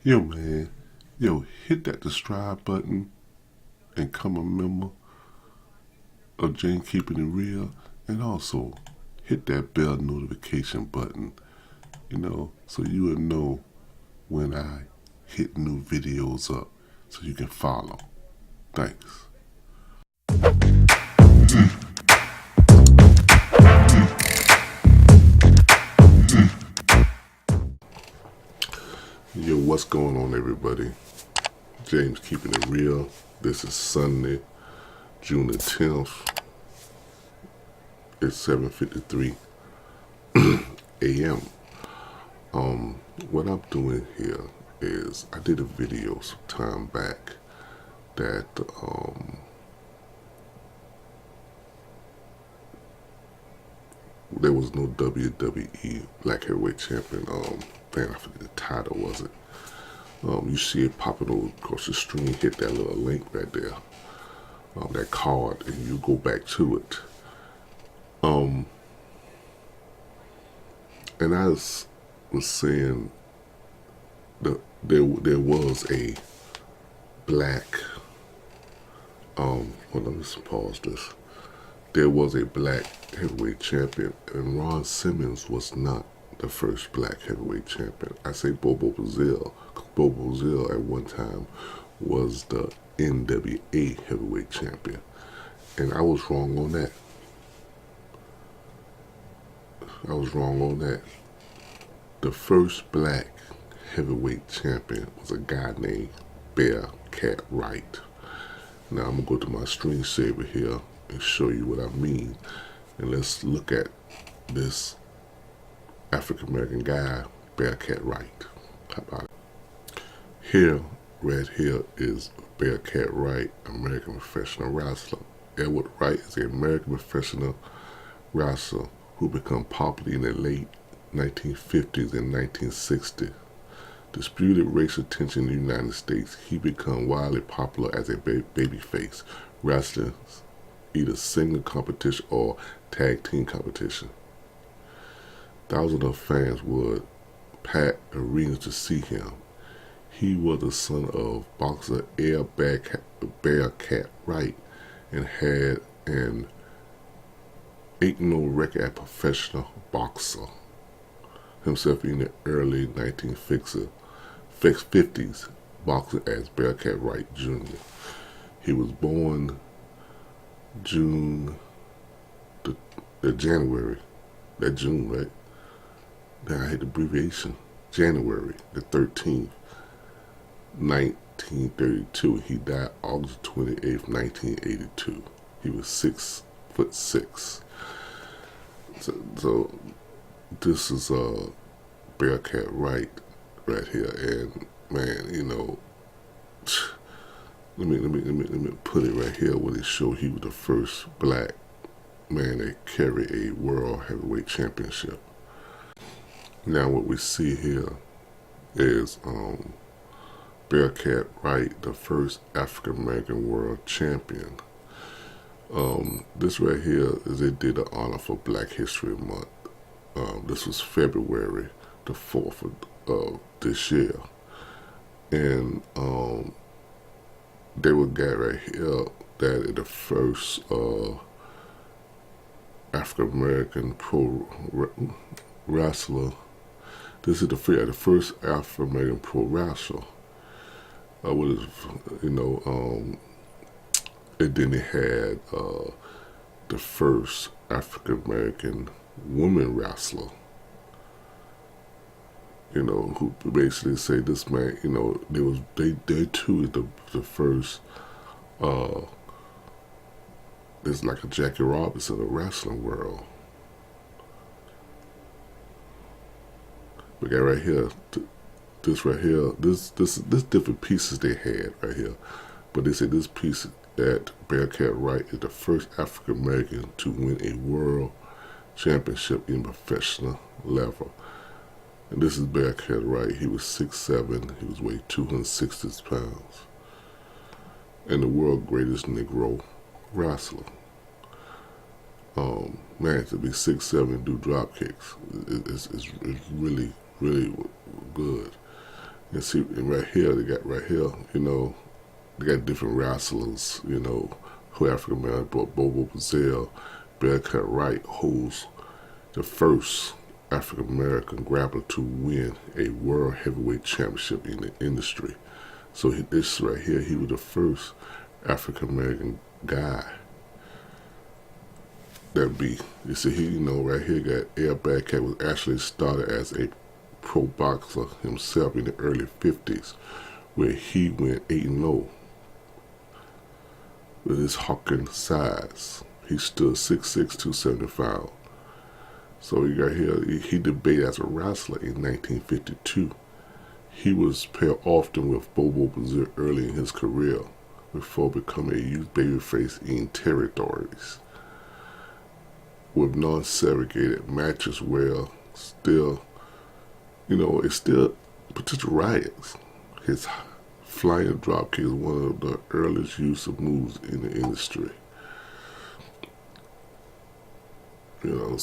Yo, man. Yo, hit that subscribe button and become a member of Jane Keeping It Real. And also, hit that bell notification button, so you will know when I hit new videos up so you can follow. Thanks. Yo, what's going on, everybody? James Keeping It Real. This is Sunday, June the 10th. It's 7:53 a.m. What I'm doing here is I did a video some time back that there was no WWE Black Heavyweight Champion. Man, I forget the title, was it? You see it popping over across the screen. Hit that little link right there, that card, and you go back to it. And I was saying that there was a black. Well, let me just pause this. There was a black heavyweight champion, and Ron Simmons was not the first black heavyweight champion. I say Bobo Brazil. Bobo Brazil at one time was the NWA heavyweight champion, and I was wrong on that. The first black heavyweight champion was a guy named Bearcat Wright. Now I'm gonna go to my screensaver here and show you what I mean, and let's look at this African American guy, Bearcat Wright. How about it? Right here is Bearcat Wright, American professional wrestler. Edward Wright is an American professional wrestler who became popular in the late 1950s and 1960s. Disputed racial tension in the United States, he became widely popular as a babyface, wrestling either single competition or tag team competition. Thousands of fans would pack arenas to see him. He was the son of boxer Bearcat Wright and had an 8-0 record as professional boxer himself in the early 1950s, boxing as Bearcat Wright Jr. He was born June, January, right? Now I hate the abbreviation. January the 13th, 1932. He died August 28th, 1982. He was 6'6". So this is Bearcat Wright right here, and man, let me put it right here where they show he was the first black man to carry a world heavyweight championship. Now what we see here is Bearcat Wright, the first African American world champion. This right here is they did an honor for Black History Month. This was February the 4th of this year, and they were guy right here that is the first African American pro wrestler. This is the first African American pro wrestler. And then they had the first African American woman wrestler. Who basically say this man, they too is the first. It's like a Jackie Robinson of the wrestling world. We got right here, this right here, this different pieces they had right here, but they said this piece that Bearcat Wright is the first African American to win a world championship in professional level. And this is Bearcat Wright. He was 6'7". He was weighed 260 pounds, and the world's greatest Negro wrestler. Man, to be 6'7" and do drop kicks, it's really, really good. And see, and right here, they got right here, they got different wrestlers, who African American, but Bobo Brazil, Bearcat Wright holds the first African American grappler to win a world heavyweight championship in the industry. So this right here, he was the first African American guy that be. You see, right here, got Air Bearcat was actually started as a pro boxer himself in the early 50s, where he went 8-0 with his hawking size. He stood 6'6", 275. So you got here, he debuted as a wrestler in 1952. He was paired often with Bobo Brazil early in his career before becoming a youth babyface in territories with non-segregated matches where still, it's still potential riots. His flying dropkick is one of the earliest use of moves in the industry. You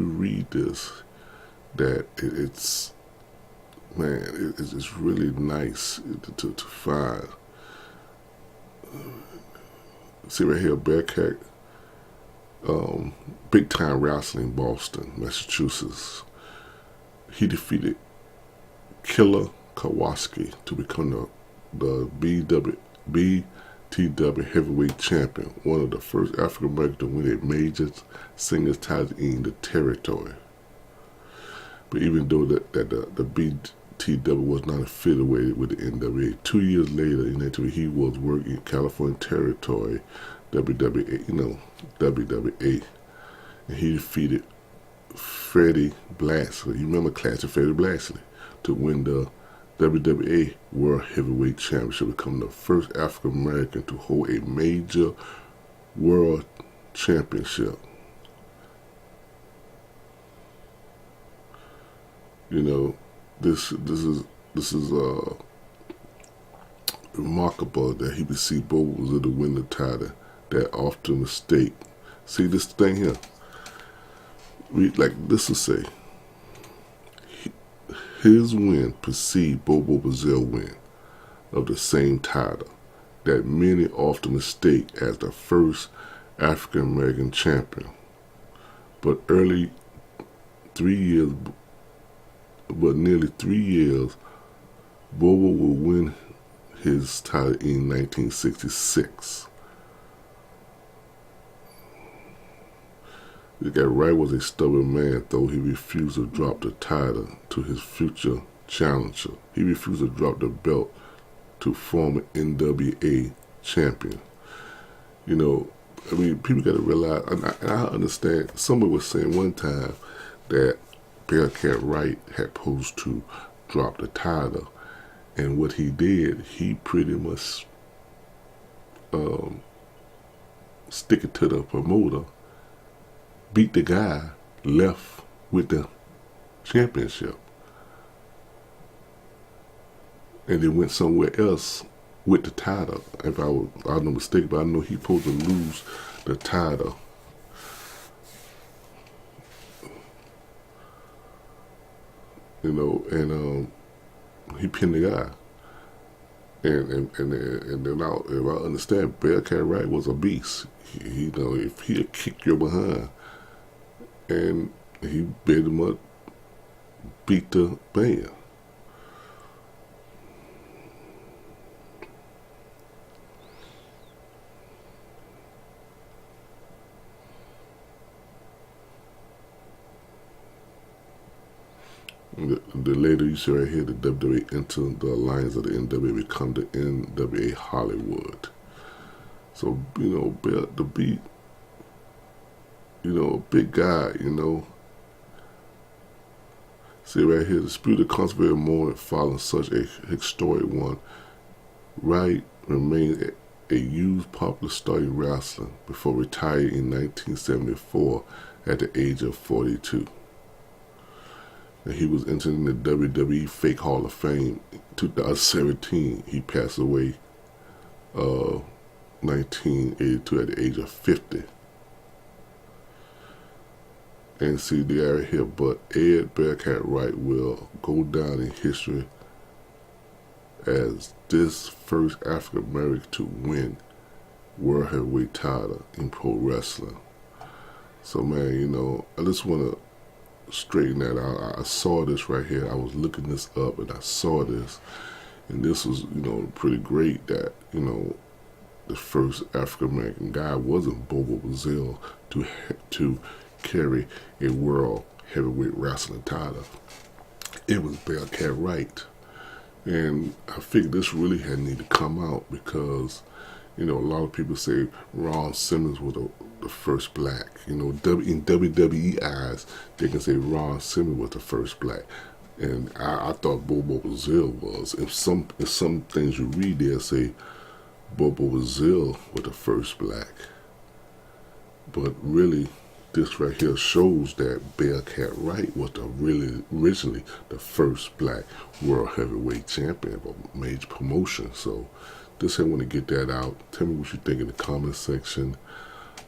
read this, that it's really nice to find. See right here, Bearcat, big time wrestling, Boston, Massachusetts. He defeated Killer Kowalski to become the BTW heavyweight champion, one of the first African Americans to win a major singles title in the territory. But even though the BTW was not affiliated with the NWA, 2 years later in that he was working in California territory, WWA, and he defeated Freddie Blashley. You remember Classic Freddie Blashley, to win the WWA World Heavyweight Championship, becoming the first African American to hold a major world championship. This is remarkable that he received both of the win the title. That often mistake. See this thing here. Like this will say, his win preceded Bobo Brazil win of the same title that many often mistake as the first African American champion. But nearly 3 years, Bobo will win his title in 1966. The guy Wright was a stubborn man, though he refused to drop the title to his future challenger. He refused to drop the belt to former NWA champion. People got to realize, and I understand, someone was saying one time that Bearcat Wright had supposed to drop the title, and what he did, he pretty much stick it to the promoter, beat the guy, left with the championship, and then went somewhere else with the title. If I'm no mistake, but I know he supposed to lose the title. And he pinned the guy. And then if I understand, Bearcat Wright was a beast. If he'd kick your behind, and he beat him up, beat the man. The later you see right here, the WWE entered the alliance of the NWA, become the NWA Hollywood. So, the beat, a big guy, See right here, the spirited conservative moment following such a historic one. Wright remained a huge popular star in wrestling before retiring in 1974 at the age of 42. And he was entered in the WWE Fake Hall of Fame in 2017. He passed away 1982 at the age of 50. And see, they are here, but Ed Bearcat Wright will go down in history as this first African American to win World Heavyweight title in pro wrestling. So, man, I just want to straighten that out. I saw this right here. I was looking this up, and I saw this. And this was, pretty great that, the first African American guy wasn't Bobo Brazil to carry a world heavyweight wrestling title. It was Bearcat Wright. And I figured this really had need to come out because, a lot of people say Ron Simmons was the first black. In WWE eyes, they can say Ron Simmons was the first black. And I thought Bobo Brazil was. If some things you read there say Bobo Brazil was the first black. But really, this right here shows that Bearcat Wright was originally the first black world heavyweight champion of a major promotion. So I want to get that out. Tell me what you think in the comment section.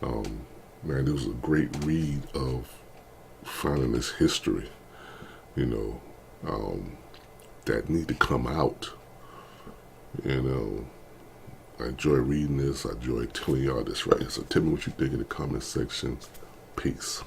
Man, this was a great read of finding this history, that need to come out. I enjoy reading this. I enjoy telling y'all this right here. So tell me what you think in the comment section. Peace.